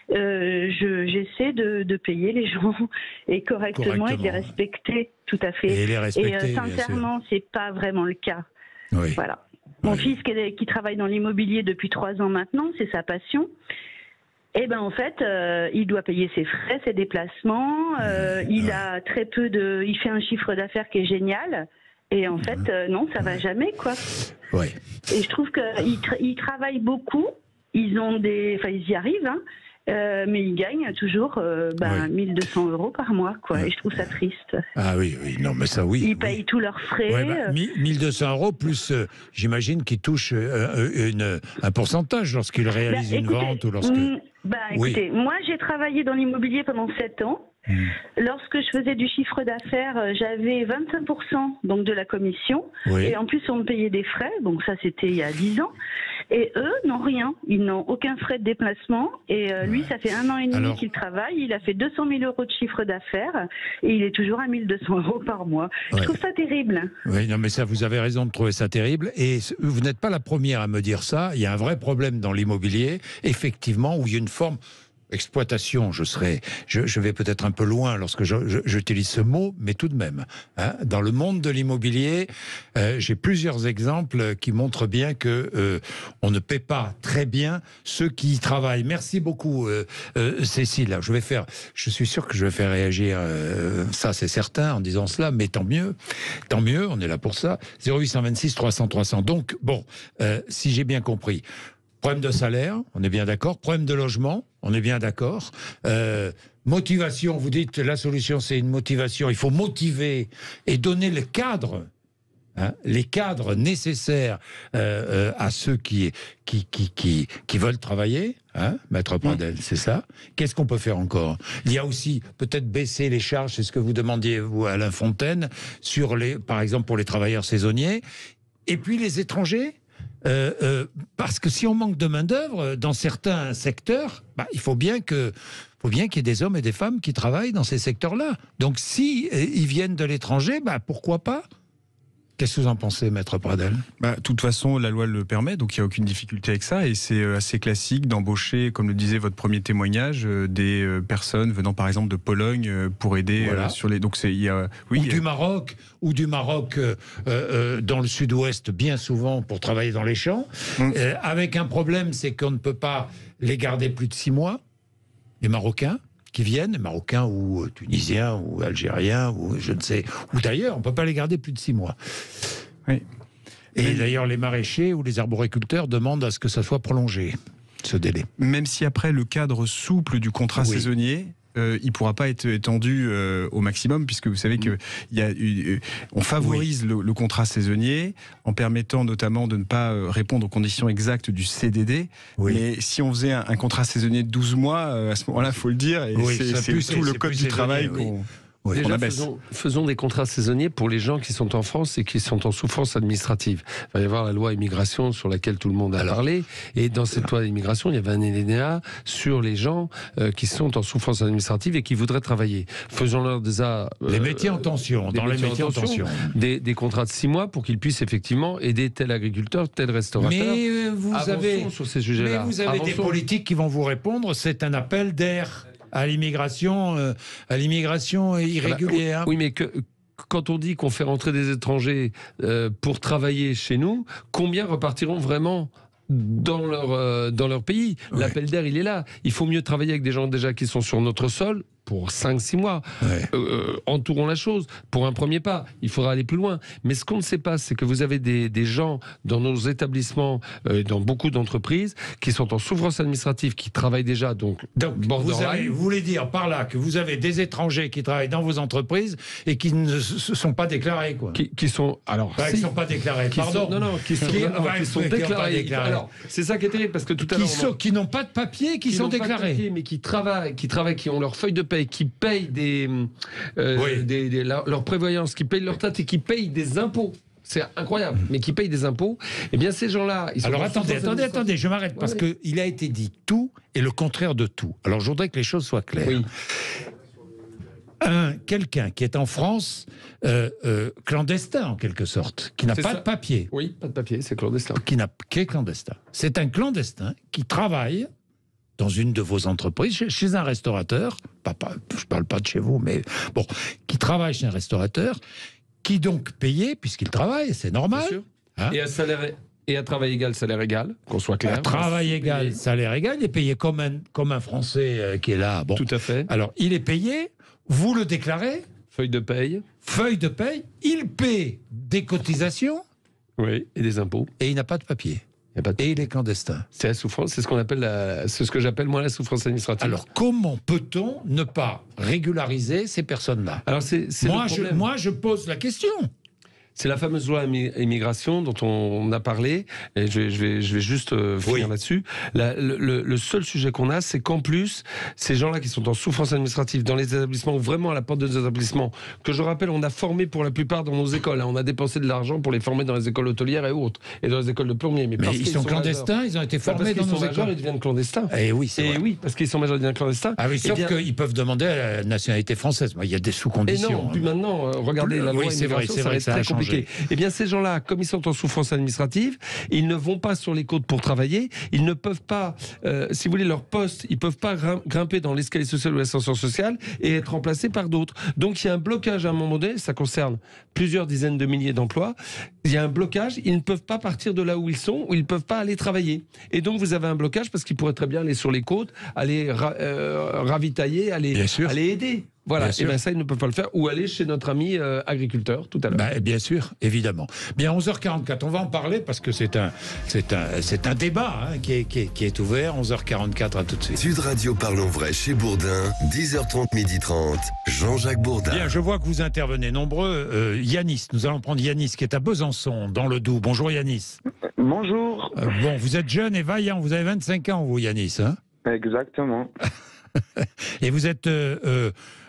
j'essaie de payer les gens et correctement et de les respecter, tout à fait. Et sincèrement, c'est pas vraiment le cas. Oui. Voilà. Mon fils qui travaille dans l'immobilier depuis 3 ans maintenant, c'est sa passion. Et en fait, il doit payer ses frais, ses déplacements. Il a très peu il fait un chiffre d'affaires qui est génial. Et en fait, non, ça va jamais, quoi. Oui. Et je trouve qu'ils travaillent beaucoup. Ils y arrivent, mais ils gagnent toujours 1 200 € par mois, quoi. Et je trouve ça triste. Ah oui, non, mais ça, oui. Ils payent tous leurs frais. 1 200 € plus, j'imagine qu'ils touchent un pourcentage lorsqu'ils réalisent une vente ou lorsque... Écoutez, moi j'ai travaillé dans l'immobilier pendant 7 ans. Lorsque je faisais du chiffre d'affaires, j'avais 25% donc de la commission. Et en plus, on me payait des frais. Donc ça, c'était il y a 10 ans. Et eux n'ont rien. Ils n'ont aucun frais de déplacement. Et lui, ça fait 1 an et demi qu'il travaille. Il a fait 200 000 euros de chiffre d'affaires et il est toujours à 1 200 euros par mois. Je trouve ça terrible. Oui, non, mais ça, vous avez raison de trouver ça terrible. Et vous n'êtes pas la première à me dire ça. Il y a un vrai problème dans l'immobilier, effectivement, où il y a une forme... exploitation, je vais peut-être un peu loin lorsque j'utilise ce mot, mais tout de même, hein, dans le monde de l'immobilier, j'ai plusieurs exemples qui montrent bien que on ne paie pas très bien ceux qui y travaillent. Merci beaucoup, Cécile. Je suis sûr que je vais faire réagir, ça c'est certain, en disant cela, mais tant mieux, on est là pour ça. 0826 300 300. Donc, bon, si j'ai bien compris, problème de salaire, on est bien d'accord. Problème de logement, on est bien d'accord. Motivation, vous dites la solution c'est une motivation. Il faut motiver et donner le cadre, hein, les cadres nécessaires à ceux qui veulent travailler. Hein, Maître Pradel, c'est ça. Qu'est-ce qu'on peut faire encore? Il y a aussi peut-être baisser les charges, c'est ce que vous demandiez vous à Alain Fontaine, par exemple pour les travailleurs saisonniers. Et puis les étrangers. Parce que si on manque de main-d'œuvre dans certains secteurs, il faut bien qu'il y ait des hommes et des femmes qui travaillent dans ces secteurs-là. Donc si ils viennent de l'étranger, pourquoi pas? Qu'est-ce que vous en pensez, Maître Pradel? De toute façon, la loi le permet, donc il n'y a aucune difficulté avec ça. Et c'est assez classique d'embaucher, comme le disait votre premier témoignage, des personnes venant par exemple de Pologne pour aider sur les... Donc du Maroc, dans le sud-ouest, bien souvent, pour travailler dans les champs. Avec un problème, c'est qu'on ne peut pas les garder plus de 6 mois, les Marocains. Qui viennent, Marocains ou Tunisiens ou Algériens ou je ne sais, ou d'ailleurs, on ne peut pas les garder plus de 6 mois. Oui. Et d'ailleurs, les maraîchers ou les arboriculteurs demandent à ce que ça soit prolongé, ce délai. Même si après le cadre souple du contrat saisonnier, il ne pourra pas être étendu au maximum, puisque vous savez qu'on favorise le contrat saisonnier en permettant notamment de ne pas répondre aux conditions exactes du CDD. Mais si on faisait un contrat saisonnier de 12 mois, à ce moment-là, il faut le dire, et c'est tout le code du travail qu'on... Déjà, faisons des contrats saisonniers pour les gens qui sont en France et qui sont en souffrance administrative. Il va y avoir la loi immigration sur laquelle tout le monde a parlé. Et dans cette loi immigration, il y avait un alinéa sur les gens qui sont en souffrance administrative et qui voudraient travailler. Faisons-leur déjà... les métiers en tension, des contrats de 6 mois pour qu'ils puissent effectivement aider tel agriculteur, tel restaurateur. Mais vous avez sur ces sujets-là. Mais vous avez des politiques qui vont vous répondre, c'est un appel d'air à l'immigration irrégulière. Oui, mais quand on dit qu'on fait rentrer des étrangers pour travailler chez nous, combien repartiront vraiment dans leur pays? L'appel d'air, il est là. Il faut mieux travailler avec des gens déjà qui sont sur notre sol pour 5-6 mois. Entourons la chose. Pour un premier pas, il faudra aller plus loin. Mais ce qu'on ne sait pas, c'est que vous avez des gens dans nos établissements, dans beaucoup d'entreprises, qui sont en souffrance administrative, qui travaillent déjà, donc vous voulez dire par là que vous avez des étrangers qui travaillent dans vos entreprises et qui ne se sont pas déclarés, quoi. Qui sont... Alors, qui ne sont pas déclarés, pardon. Qui sont déclarés. Alors, c'est ça qui est terrible, parce que tout à l'heure... Qui n'ont pas de papier, qui sont déclarés. Papier, mais qui travaillent, qui ont leur feuille de paie, qui payent leur prévoyance, qui payent leur taxe et qui payent des impôts. C'est incroyable, mais qui payent des impôts. Eh bien, ces gens-là... Alors, attendez, je m'arrête, parce qu'il a été dit tout et le contraire de tout. Alors, je voudrais que les choses soient claires. Oui. Quelqu'un qui est en France, clandestin en quelque sorte, qui n'a pas de papier. Oui, pas de papier, c'est clandestin. Qui est clandestin. C'est un clandestin qui travaille dans une de vos entreprises, chez un restaurateur, je ne parle pas de chez vous, mais bon, qui travaille chez un restaurateur, qui donc payé, puisqu'il travaille, c'est normal. Bien sûr. Hein, et à travail égal, salaire égal, qu'on soit clair. À travail égal, salaire égal, il est payé comme un Français qui est là. Bon. Tout à fait. Alors, il est payé, vous le déclarez. Feuille de paye, il paie des cotisations. Oui, et des impôts. Et il n'a pas de papier. Et il est clandestin. C'est la souffrance, c'est ce que j'appelle moi la souffrance administrative. Alors comment peut-on ne pas régulariser ces personnes-là? Alors moi je pose la question. C'est la fameuse loi immigration dont on a parlé, et je vais juste finir là-dessus. Le seul sujet qu'on a, c'est qu'en plus, ces gens-là qui sont en souffrance administrative dans les établissements, ou vraiment à la porte des établissements, que je rappelle, on a formé pour la plupart dans nos écoles, on a dépensé de l'argent pour les former dans les écoles hôtelières et autres, et dans les écoles de plombiers. Mais ils sont clandestins, ils ont été formés dans nos écoles. Ils deviennent clandestins. Et oui, c'est vrai. Oui, parce qu'ils sont majeurs, ils deviennent clandestins. Ah oui, sauf qu'ils peuvent demander la nationalité française. Il y a des sous-conditions. Et non, puis maintenant, regardez la loi immigration, c'est vrai que ça a changé. Eh bien, ces gens-là, comme ils sont en souffrance administrative, ils ne vont pas sur les côtes pour travailler. Ils ne peuvent pas, si vous voulez, leur poste, ils ne peuvent pas grimper dans l'escalier social ou l'ascenseur social et être remplacés par d'autres. Donc, il y a un blocage à un moment donné. Ça concerne plusieurs dizaines de milliers d'emplois. Il y a un blocage. Ils ne peuvent pas partir de là où ils sont, ou ils ne peuvent pas aller travailler. Et donc, vous avez un blocage parce qu'ils pourraient très bien aller sur les côtes, aller ravitailler, aller aider. Voilà, et bien ça, ils ne peuvent pas le faire. Ou aller chez notre ami agriculteur, tout à l'heure. Bien sûr, évidemment. Bien, 11h44, on va en parler parce que c'est un débat qui est ouvert. 11h44, à tout de suite. Sud Radio Parlons Vrai chez Bourdin, 10h30, 12h30, Jean-Jacques Bourdin. Bien, je vois que vous intervenez nombreux. Yanis, nous allons prendre Yanis qui est à Besançon, dans le Doubs. Bonjour Yanis. Bonjour. Bon, vous êtes jeune et vaillant, vous avez 25 ans, vous Yanis. Hein? Exactement. Et vous êtes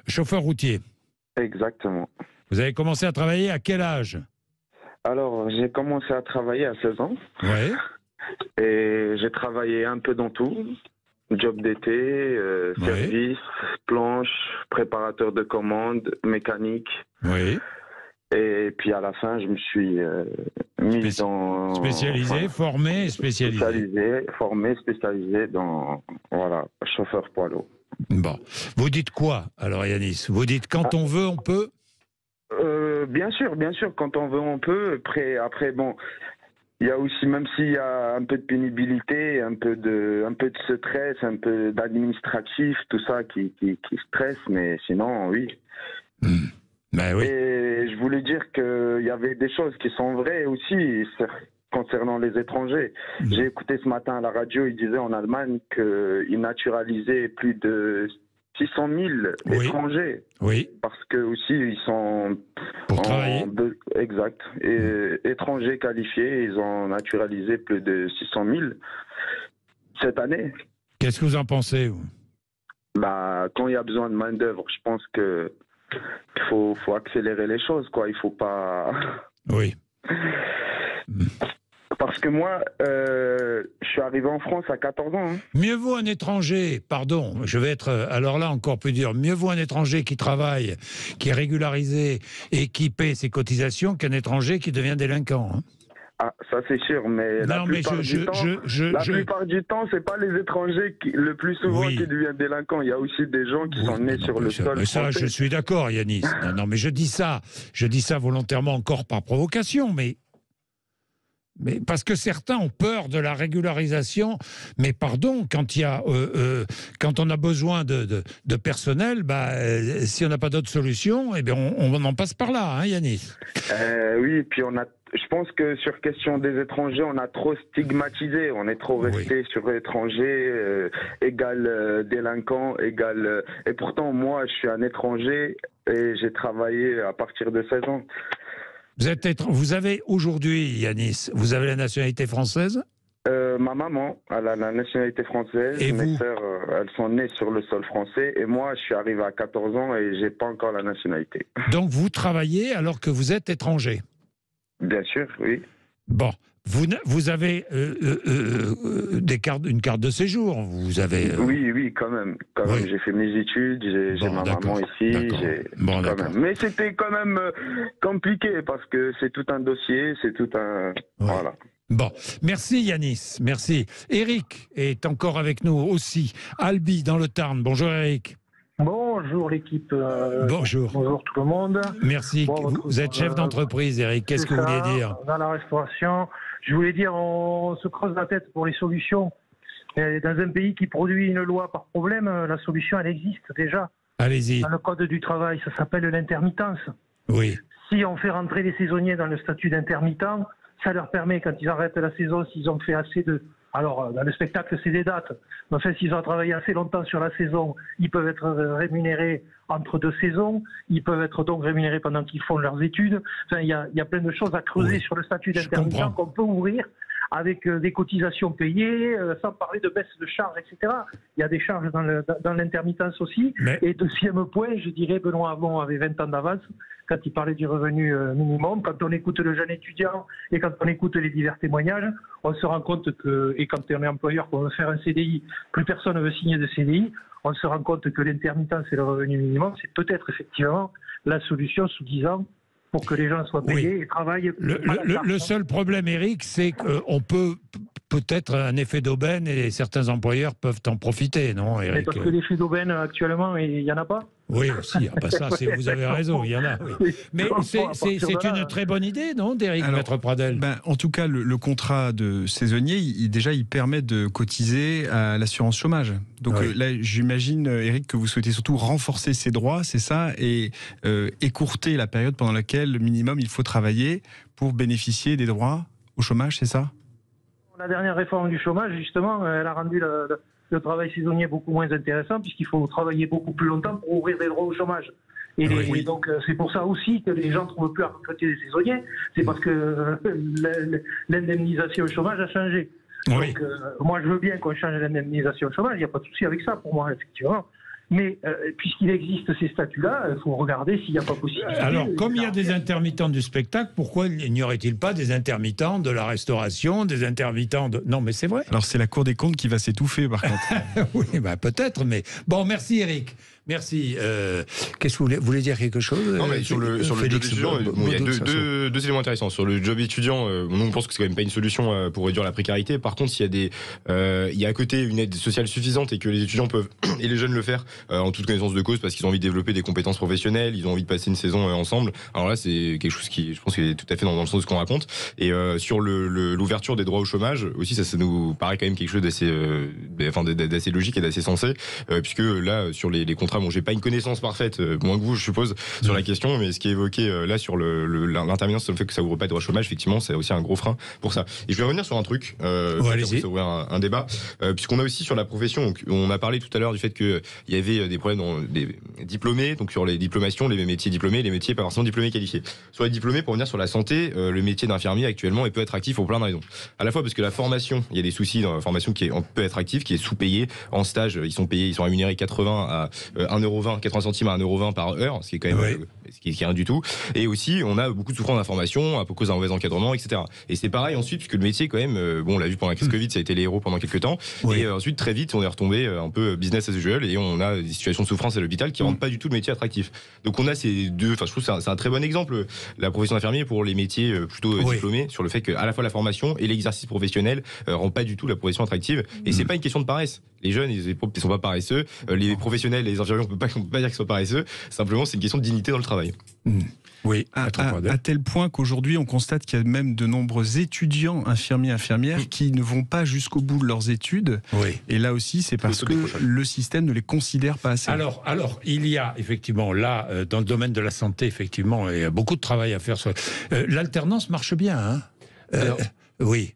chauffeur routier. Exactement. Vous avez commencé à travailler à quel âge? Alors, j'ai commencé à travailler à 16 ans. Ouais. Et j'ai travaillé un peu dans tout. Job d'été, service, planche, préparateur de commandes, mécanique. Oui. Et puis à la fin, je me suis mis dans... Spécialisé, formé et spécialisé. Formé, spécialisé dans, chauffeur poids lourd. Bon. Vous dites quoi, alors Yanis? Vous dites quand on veut, on peut? Bien sûr, quand on veut, on peut. Après, bon, il y a aussi, même s'il y a un peu de pénibilité, un peu de stress, un peu d'administratif, tout ça qui stresse, mais sinon, oui. Ben oui. Et je voulais dire qu'il y avait des choses qui sont vraies aussi concernant les étrangers. J'ai écouté ce matin à la radio, il disait en Allemagne qu'ils naturalisaient plus de 600 000 étrangers. Oui. Parce que aussi ils sont pour travailler. Exact. Et étrangers qualifiés, ils ont naturalisé plus de 600 000 cette année. Qu'est-ce que vous en pensez, vous? Quand il y a besoin de main d'œuvre, je pense que il faut accélérer les choses, quoi. Il faut pas. Oui. Parce que moi, je suis arrivé en France à 14 ans. Hein. Mieux vaut un étranger, pardon, je vais être alors là encore plus dur, mieux vaut un étranger qui travaille, qui est régularisé et qui paie ses cotisations qu'un étranger qui devient délinquant. Hein. Ah, ça c'est sûr, mais la plupart du temps, c'est pas les étrangers le plus souvent qui deviennent délinquants. Il y a aussi des gens qui sont nés sur le sol français. Ça, je suis d'accord, Yanis. Non, mais je dis ça volontairement encore par provocation, mais parce que certains ont peur de la régularisation, mais pardon, quand on a besoin de personnel, si on n'a pas d'autre solution, eh bien on en passe par là, hein, Yanis. Oui, et puis je pense que sur question des étrangers, on a trop stigmatisé, on est trop resté sur étranger égal délinquant, égal. Et pourtant, moi, je suis un étranger et j'ai travaillé à partir de 16 ans. Vous avez aujourd'hui, Yanis, vous avez la nationalité française? Ma maman, elle a la nationalité française. Et mes sœurs, elles sont nées sur le sol français. Et moi, je suis arrivé à 14 ans et j'ai pas encore la nationalité. Donc vous travaillez alors que vous êtes étranger? Bien sûr, oui. Bon. Vous avez une carte de séjour, vous avez... Oui, quand même. J'ai fait mes études, j'ai ma maman ici. Mais c'était quand même compliqué parce que c'est tout un dossier, c'est tout un... Voilà. Bon, merci Yanis, merci. Eric est encore avec nous aussi. Albi dans le Tarn. Bonjour Eric. Bonjour l'équipe. Bonjour. Bonjour tout le monde. Merci. Vous êtes chef d'entreprise, Eric. Qu'est-ce que vous voulez dire? Dans la restauration, je voulais dire, on se creuse la tête pour les solutions. Et dans un pays qui produit une loi par problème, la solution, elle existe déjà. Allez-y. Dans le code du travail, ça s'appelle l'intermittence. Oui. Si on fait rentrer les saisonniers dans le statut d'intermittent, ça leur permet, quand ils arrêtent la saison, s'ils ont fait assez Alors, dans le spectacle, c'est des dates. Enfin, s'ils ont travaillé assez longtemps sur la saison, ils peuvent être rémunérés entre 2 saisons. Ils peuvent être donc rémunérés pendant qu'ils font leurs études. Enfin, il y a plein de choses à creuser sur le statut d'intermittent qu'on peut ouvrir avec des cotisations payées, sans parler de baisse de charges, etc. Il y a des charges dans l'intermittence aussi. Et deuxième point, je dirais, Benoît Hamon avait 20 ans d'avance quand il parlait du revenu minimum. Quand on écoute le jeune étudiant et quand on écoute les divers témoignages, on se rend compte que, et quand on est employeur, qu'on veut faire un CDI, plus personne ne veut signer de CDI, on se rend compte que l'intermittence et le revenu minimum, c'est peut-être effectivement la solution sous 10 ans pour que les gens soient payés et travaillent. Le seul problème, Eric, c'est qu'on peut peut-être un effet d'aubaine et certains employeurs peuvent en profiter, non, Eric? Mais parce que l'effet d'aubaine, actuellement, il n'y en a pas. Oui, aussi. Ah bah ça, vous avez raison, il y en a. Oui. Mais c'est une très bonne idée, non, d'Éric Maître Pradel? En tout cas, le contrat de saisonnier, il permet de cotiser à l'assurance chômage. Donc là, j'imagine, Eric, que vous souhaitez surtout renforcer ses droits, c'est ça, et écourter la période pendant laquelle, minimum, il faut travailler pour bénéficier des droits au chômage, c'est ça? La dernière réforme du chômage, justement, elle a rendu le travail saisonnier beaucoup moins intéressant puisqu'il faut travailler beaucoup plus longtemps pour ouvrir des droits au chômage. Et donc, c'est pour ça aussi que les gens ne trouvent plus à recruter des saisonniers. C'est parce que l'indemnisation au chômage a changé. Oui. Donc, moi, je veux bien qu'on change l'indemnisation au chômage. Il n'y a pas de souci avec ça pour moi, effectivement. Mais puisqu'il existe ces statuts-là, il faut regarder s'il n'y a pas possibilité. Alors, comme il y a des intermittents du spectacle, pourquoi n'y aurait-il pas des intermittents de la restauration, des intermittents de... Non, mais c'est vrai. Alors, c'est la Cour des comptes qui va s'étouffer, par contre. Oui, peut-être, mais... Bon, merci, Eric. Merci. Qu'est-ce que vous voulez dire quelque chose? Non, mais sur le job étudiant, il y a deux éléments intéressants. Sur le job étudiant, nous on pense que c'est quand même pas une solution pour réduire la précarité. Par contre, s'il y a il y a à côté une aide sociale suffisante et que les étudiants peuvent et les jeunes le faire en toute connaissance de cause parce qu'ils ont envie de développer des compétences professionnelles, ils ont envie de passer une saison ensemble. Alors là, c'est quelque chose qui, je pense, qui est tout à fait dans le sens de ce qu'on raconte. Et sur l'ouverture des droits au chômage aussi, ça nous paraît quand même quelque chose d'assez logique et d'assez sensé, puisque là, sur les contrats. Bon, j'ai pas une connaissance parfaite, moins que vous, je suppose, sur la question, mais ce qui est évoqué là sur l'interminence, sur le fait que ça ouvre pas de droit au chômage, effectivement, c'est aussi un gros frein pour ça. Et je vais revenir sur un truc, pour ouvrir un débat, puisqu'on a aussi sur la profession, donc, on a parlé tout à l'heure du fait qu'il y avait des problèmes dans des diplômés, donc sur les diplomations, les métiers diplômés, les métiers pas forcément diplômés qualifiés. Sur les diplômés, pour revenir sur la santé, le métier d'infirmier actuellement est peu attractif pour plein de raisons. À la fois parce que la formation, il y a des soucis dans la formation qui est peu attractive, qui est sous-payée. En stage, ils sont rémunérés 80 à 80 centimes à 1,20 € par heure, ce qui est quand même ce qui est rien du tout. Et aussi, on a beaucoup de souffrance d'information à cause d'un mauvais encadrement, etc. Et c'est pareil ensuite, puisque le métier, quand même, on l'a vu pendant la crise Covid, ça a été les héros pendant quelques temps. Et ensuite, très vite, on est retombé un peu business as usual et on a des situations de souffrance à l'hôpital qui rendent pas du tout le métier attractif. Donc on a ces deux, je trouve que c'est un très bon exemple, la profession d'infirmier pour les métiers plutôt diplômés, sur le fait qu'à la fois la formation et l'exercice professionnel rendent pas du tout la profession attractive. Et c'est pas une question de paresse. Les jeunes, ils sont pas paresseux. Les professionnels, les infirmiers, on peut pas dire qu'ils soient paresseux. Simplement, c'est une question de dignité dans le travail. Oui, à tel point qu'aujourd'hui, on constate qu'il y a même de nombreux étudiants infirmières qui ne vont pas jusqu'au bout de leurs études. Et là aussi, c'est parce que le système ne les considère pas assez. Alors, il y a effectivement là, dans le domaine de la santé, effectivement, il y a beaucoup de travail à faire. L'alternance marche bien, hein? Oui.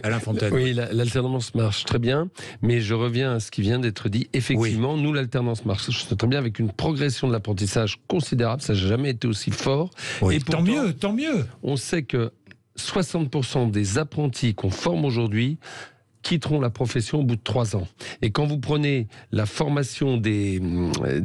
Alain Fontaine. Oui, l'alternance marche très bien, mais je reviens à ce qui vient d'être dit. Effectivement, nous, l'alternance marche très bien avec une progression de l'apprentissage considérable. Ça n'a jamais été aussi fort. Et pourtant, tant mieux. On sait que 60% des apprentis qu'on forme aujourd'hui quitteront la profession au bout de 3 ans. Et quand vous prenez la formation des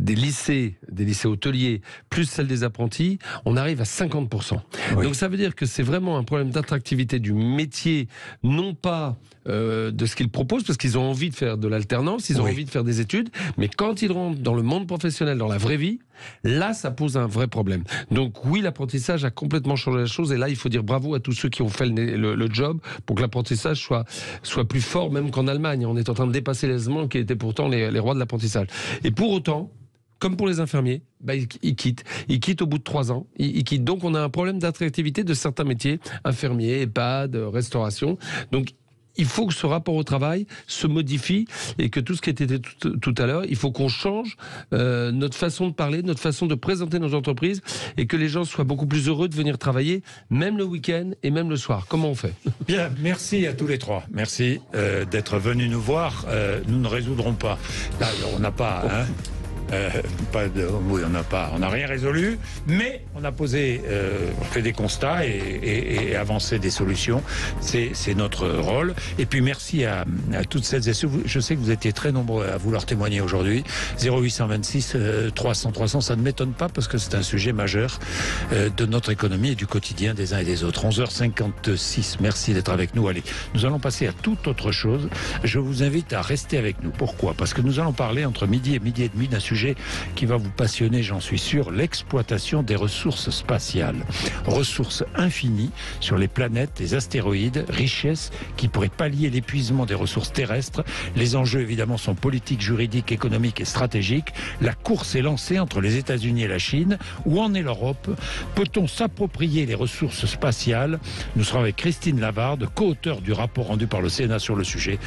lycées hôteliers, plus celle des apprentis, on arrive à 50%. Donc ça veut dire que c'est vraiment un problème d'attractivité du métier, non pas de ce qu'ils proposent, parce qu'ils ont envie de faire de l'alternance, ils ont envie de faire des études, mais quand ils rentrent dans le monde professionnel, dans la vraie vie, là, ça pose un vrai problème. Donc oui, l'apprentissage a complètement changé la chose, et là, il faut dire bravo à tous ceux qui ont fait le job pour que l'apprentissage soit plus fort, même qu'en Allemagne. On est en train de dépasser les Allemands qui étaient pourtant les rois de l'apprentissage. Et pour autant, comme pour les infirmiers, ils quittent. Ils quittent au bout de 3 ans. Ils quittent. Donc on a un problème d'attractivité de certains métiers, infirmiers, EHPAD, restauration. Donc il faut que ce rapport au travail se modifie et que tout ce qui était tout à l'heure, il faut qu'on change notre façon de parler, notre façon de présenter nos entreprises et que les gens soient beaucoup plus heureux de venir travailler, même le week-end et même le soir. Comment on fait ? Bien, merci à tous les trois. Merci d'être venus nous voir. Nous ne résoudrons pas. Là, on n'a pas... Hein, on n'a rien résolu, mais on a fait des constats et avancé des solutions. C'est notre rôle. Et puis merci à toutes celles et ceux. Je sais que vous étiez très nombreux à vouloir témoigner aujourd'hui. 0826 300 300, ça ne m'étonne pas parce que c'est un sujet majeur de notre économie et du quotidien des uns et des autres. 11h56. Merci d'être avec nous. Allez, nous allons passer à toute autre chose. Je vous invite à rester avec nous. Pourquoi ? Parce que nous allons parler entre midi et demi d'un sujet qui va vous passionner, j'en suis sûr, l'exploitation des ressources spatiales. Ressources infinies sur les planètes, les astéroïdes, richesses qui pourraient pallier l'épuisement des ressources terrestres. Les enjeux, évidemment, sont politiques, juridiques, économiques et stratégiques. La course est lancée entre les États-Unis et la Chine. Où en est l'Europe ? Peut-on s'approprier les ressources spatiales ? Nous serons avec Christine Lavarde, co-auteure du rapport rendu par le Sénat sur le sujet.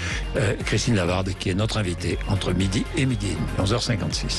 Christine Lavarde, qui est notre invitée entre midi et midi et demi, 11h56.